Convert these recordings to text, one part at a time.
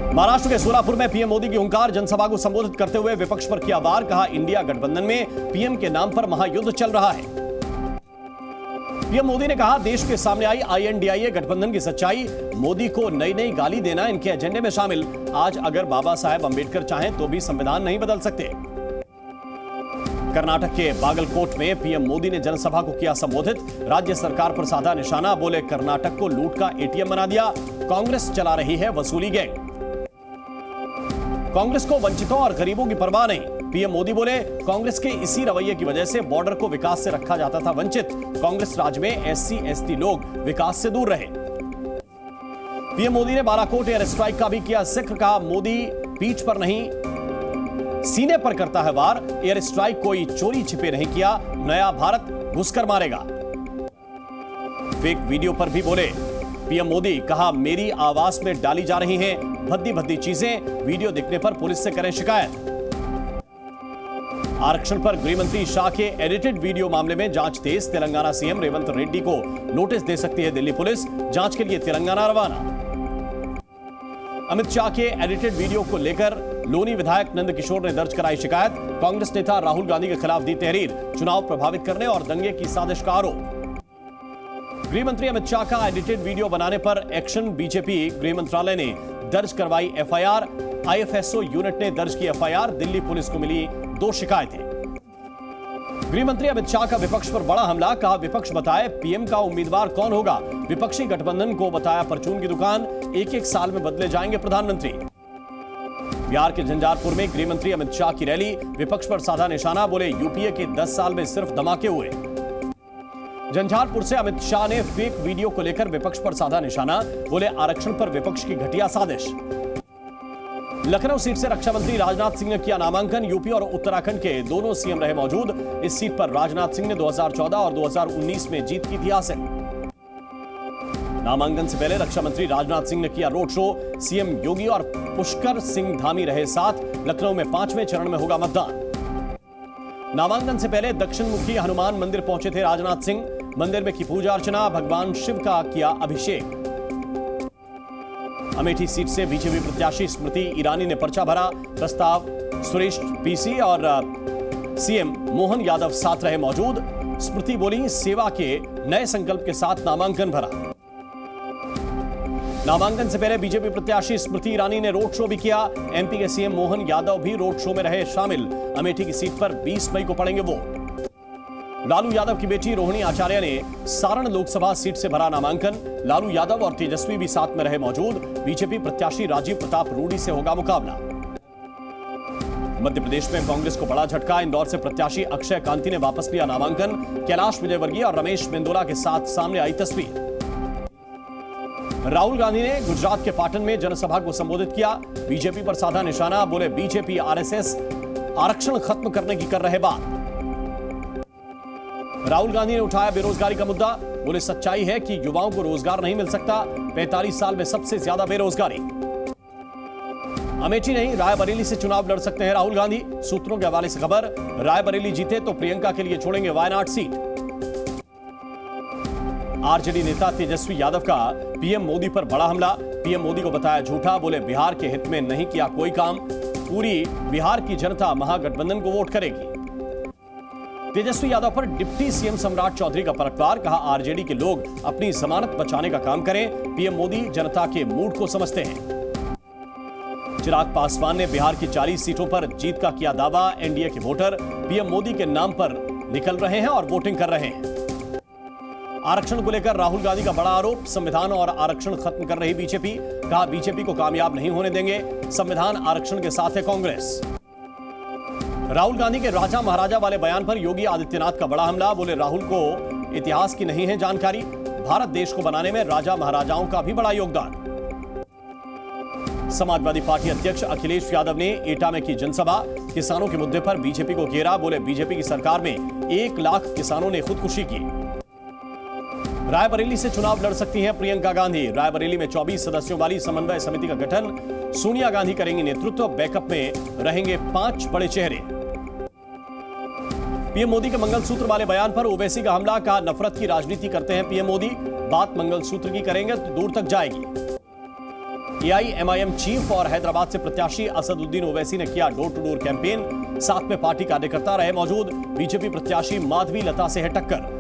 महाराष्ट्र के सोलापुर में पीएम मोदी की हुंकार, जनसभा को संबोधित करते हुए विपक्ष पर किया वार, कहा इंडिया गठबंधन में पीएम के नाम पर महायुद्ध चल रहा है। पीएम मोदी ने कहा देश के सामने आई INDIA गठबंधन की सच्चाई, मोदी को नई नई गाली देना इनके एजेंडे में शामिल। आज अगर बाबा साहेब अंबेडकर चाहें तो भी संविधान नहीं बदल सकते। कर्नाटक के बागलकोट में पीएम मोदी ने जनसभा को किया संबोधित, राज्य सरकार पर साधा निशाना, बोले कर्नाटक को लूट का ATM बना दिया, कांग्रेस चला रही है वसूली गैंग। कांग्रेस को वंचितों और गरीबों की परवाह नहीं, पीएम मोदी बोले कांग्रेस के इसी रवैये की वजह से बॉर्डर को विकास से रखा जाता था वंचित, कांग्रेस राज में SC ST लोग विकास से दूर रहे। पीएम मोदी ने बालाकोट एयर स्ट्राइक का भी किया जिक्र, कहा मोदी पीठ पर नहीं सीने पर करता है वार, एयर स्ट्राइक कोई चोरी छिपे नहीं किया, नया भारत घुसकर मारेगा। फेक वीडियो पर भी बोले पीएम मोदी, कहा मेरी आवाज में डाली जा रही हैं भद्दी भद्दी चीजें, वीडियो दिखने पर पुलिस से करें शिकायत। आरक्षण पर गृह मंत्री शाह के एडिटेड वीडियो मामले में जांच तेज, तेलंगाना सीएम रेवंत रेड्डी को नोटिस दे सकती है दिल्ली पुलिस, जांच के लिए तेलंगाना रवाना। अमित शाह के एडिटेड वीडियो को लेकर लोनी विधायक नंद किशोर ने दर्ज कराई शिकायत, कांग्रेस नेता राहुल गांधी के खिलाफ दी तहरीर, चुनाव प्रभावित करने और दंगे की साजिश का आरोप। गृह मंत्री अमित शाह का एडिटेड वीडियो बनाने पर एक्शन, बीजेपी गृह मंत्रालय ने दर्ज करवाई FIR, IFSO यूनिट ने दर्ज की FIR, दिल्ली पुलिस को मिली 2 शिकायतें। गृह मंत्री अमित शाह का विपक्ष पर बड़ा हमला, कहा विपक्ष बताए पीएम का उम्मीदवार कौन होगा, विपक्षी गठबंधन को बताया परचून की दुकान, 1-1 साल में बदले जाएंगे प्रधानमंत्री। बिहार के झंझारपुर में गृह मंत्री अमित शाह की रैली, विपक्ष पर साधा निशाना, बोले यूपीए के 10 साल में सिर्फ धमाके हुए। झंझारपुर से अमित शाह ने फेक वीडियो को लेकर विपक्ष पर साधा निशाना, बोले आरक्षण पर विपक्ष की घटिया साजिश। लखनऊ सीट से रक्षा मंत्री राजनाथ सिंह ने किया नामांकन, यूपी और उत्तराखंड के दोनों सीएम रहे मौजूद, इस सीट पर राजनाथ सिंह ने 2014 और 2019 में जीत की थी हासिल। नामांकन से पहले रक्षा मंत्री राजनाथ सिंह ने किया रोड शो, सीएम योगी और पुष्कर सिंह धामी रहे साथ, लखनऊ में 5वें चरण में होगा मतदान। नामांकन से पहले दक्षिण मुखी हनुमान मंदिर पहुंचे थे राजनाथ सिंह, मंदिर में की पूजा अर्चना, भगवान शिव का किया अभिषेक। अमेठी सीट से बीजेपी प्रत्याशी स्मृति ईरानी ने पर्चा भरा, प्रस्ताव सुरेश PC और सीएम मोहन यादव साथ रहे मौजूद, स्मृति बोली सेवा के नए संकल्प के साथ नामांकन भरा। नामांकन से पहले बीजेपी प्रत्याशी स्मृति ईरानी ने रोड शो भी किया, MP के सीएम मोहन यादव भी रोड शो में रहे शामिल, अमेठी की सीट पर 20 मई को पड़ेंगे वोट। लालू यादव की बेटी रोहिणी आचार्य ने सारण लोकसभा सीट से भरा नामांकन, लालू यादव और तेजस्वी भी साथ में रहे मौजूद, बीजेपी प्रत्याशी राजीव प्रताप रूडी से होगा मुकाबला। मध्य प्रदेश में कांग्रेस को बड़ा झटका, इंदौर से प्रत्याशी अक्षय कांति ने वापस लिया नामांकन, कैलाश विजयवर्गीय और रमेश मेंदोला के साथ सामने आई तस्वीर। राहुल गांधी ने गुजरात के पाटन में जनसभा को संबोधित किया, बीजेपी पर साधा निशाना, बोले बीजेपी RSS आरक्षण खत्म करने की कर रहे बात। राहुल गांधी ने उठाया बेरोजगारी का मुद्दा, बोले सच्चाई है कि युवाओं को रोजगार नहीं मिल सकता, 45 साल में सबसे ज्यादा बेरोजगारी। अमेठी नहीं रायबरेली से चुनाव लड़ सकते हैं राहुल गांधी, सूत्रों के हवाले से खबर, रायबरेली जीते तो प्रियंका के लिए छोड़ेंगे वायनाड सीट। RJD नेता तेजस्वी यादव का पीएम मोदी पर बड़ा हमला, पीएम मोदी को बताया झूठा, बोले बिहार के हित में नहीं किया कोई काम, पूरी बिहार की जनता महागठबंधन को वोट करेगी। तेजस्वी यादव पर डिप्टी सीएम सम्राट चौधरी का पलटवार, कहा RJD के लोग अपनी जमानत बचाने का काम करें, पीएम मोदी जनता के मूड को समझते हैं। चिराग पासवान ने बिहार की 40 सीटों पर जीत का किया दावा, NDA के वोटर पीएम मोदी के नाम पर निकल रहे हैं और वोटिंग कर रहे हैं। आरक्षण को लेकर राहुल गांधी का बड़ा आरोप, संविधान और आरक्षण खत्म कर रही बीजेपी, कहा बीजेपी को कामयाब नहीं होने देंगे, संविधान आरक्षण के साथ है कांग्रेस। राहुल गांधी के राजा महाराजा वाले बयान पर योगी आदित्यनाथ का बड़ा हमला, बोले राहुल को इतिहास की नहीं है जानकारी, भारत देश को बनाने में राजा महाराजाओं का भी बड़ा योगदान। समाजवादी पार्टी अध्यक्ष अखिलेश यादव ने एटा में की जनसभा, किसानों के मुद्दे पर बीजेपी को घेरा, बोले बीजेपी की सरकार में 1 लाख किसानों ने खुदकुशी की। रायबरेली से चुनाव लड़ सकती हैं प्रियंका गांधी, रायबरेली में 24 सदस्यों वाली समन्वय समिति का गठन, सोनिया गांधी करेंगी नेतृत्व, बैकअप में रहेंगे 5 बड़े चेहरे। पीएम मोदी के मंगलसूत्र वाले बयान पर ओवैसी का हमला, कहा नफरत की राजनीति करते हैं पीएम मोदी, बात मंगलसूत्र की करेंगे तो दूर तक जाएगी। एआईएमआईएम चीफ और हैदराबाद से प्रत्याशी असदुद्दीन ओवैसी ने किया डोर टू डोर कैंपेन। साथ में पार्टी कार्यकर्ता रहे मौजूद। बीजेपी प्रत्याशी माधवी लता से है टक्कर।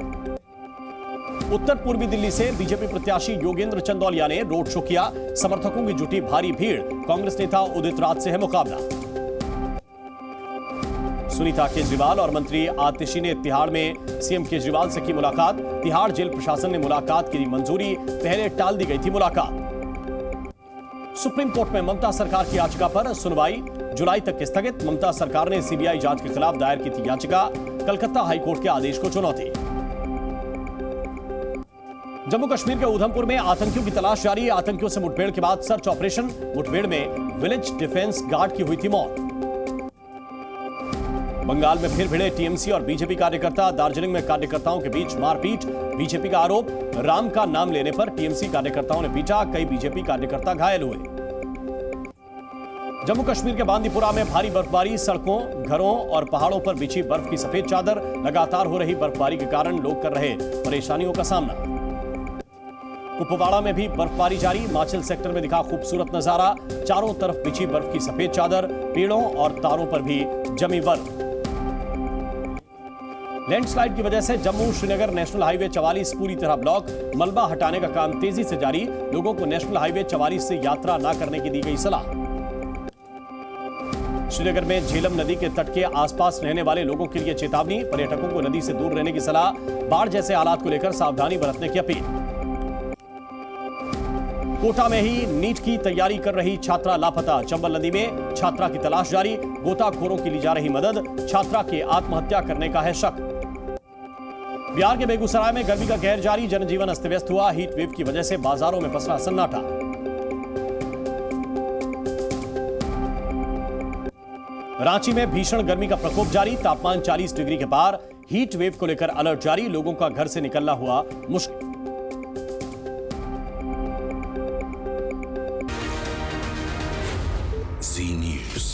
उत्तर पूर्वी दिल्ली से बीजेपी प्रत्याशी योगेंद्र चंदौलिया ने रोड शो किया। समर्थकों की जुटी भारी भीड़। कांग्रेस नेता उदित राज से है मुकाबला। सुनीता केजरीवाल और मंत्री आतिशी ने तिहाड़ में सीएम केजरीवाल से की मुलाकात। तिहाड़ जेल प्रशासन ने मुलाकात की दी मंजूरी। पहले टाल दी गई थी मुलाकात। सुप्रीम कोर्ट में ममता सरकार की याचिका पर सुनवाई जुलाई तक स्थगित। ममता सरकार ने सीबीआई जांच के खिलाफ दायर की थी याचिका। कलकत्ता हाईकोर्ट के आदेश को चुनौती। जम्मू कश्मीर के उधमपुर में आतंकियों की तलाश जारी। आतंकियों से मुठभेड़ के बाद सर्च ऑपरेशन। मुठभेड़ में विलेज डिफेंस गार्ड की हुई थी मौत। बंगाल में फिर भिड़े टीएमसी और बीजेपी कार्यकर्ता। दार्जिलिंग में कार्यकर्ताओं के बीच मारपीट। बीजेपी का आरोप, राम का नाम लेने पर टीएमसी कार्यकर्ताओं ने पीटा। कई बीजेपी कार्यकर्ता घायल हुए। जम्मू कश्मीर के बांदीपुरा में भारी बर्फबारी। सड़कों, घरों और पहाड़ों पर बिछी बर्फ की सफेद चादर। लगातार हो रही बर्फबारी के कारण लोग कर रहे परेशानियों का सामना। कुपवाड़ा में भी बर्फबारी जारी। माचल सेक्टर में दिखा खूबसूरत नजारा। चारों तरफ बिछी बर्फ की सफेद चादर। पेड़ों और तारों पर भी जमी बर्फ। लैंडस्लाइड की वजह से जम्मू श्रीनगर नेशनल हाईवे 44 पूरी तरह ब्लॉक। मलबा हटाने का काम तेजी से जारी। लोगों को नेशनल हाईवे 44 से यात्रा न करने की दी गई सलाह। श्रीनगर में झेलम नदी के तट के आसपास रहने वाले लोगों के लिए चेतावनी। पर्यटकों को नदी से दूर रहने की सलाह। बाढ़ जैसे हालात को लेकर सावधानी बरतने की अपील। कोटा में ही नीट की तैयारी कर रही छात्रा लापता। चंबल नदी में छात्रा की तलाश जारी। गोताखोरों की ली जा रही मदद। छात्रा के आत्महत्या करने का है शक। बिहार के बेगूसराय में गर्मी का कहर जारी। जनजीवन अस्त व्यस्त हुआ। हीट वेव की वजह से बाजारों में पसरा सन्नाटा। रांची में भीषण गर्मी का प्रकोप जारी। तापमान 40 डिग्री के पार। हीट वेव को लेकर अलर्ट जारी। लोगों का घर से निकलना हुआ मुश्किल। Z News.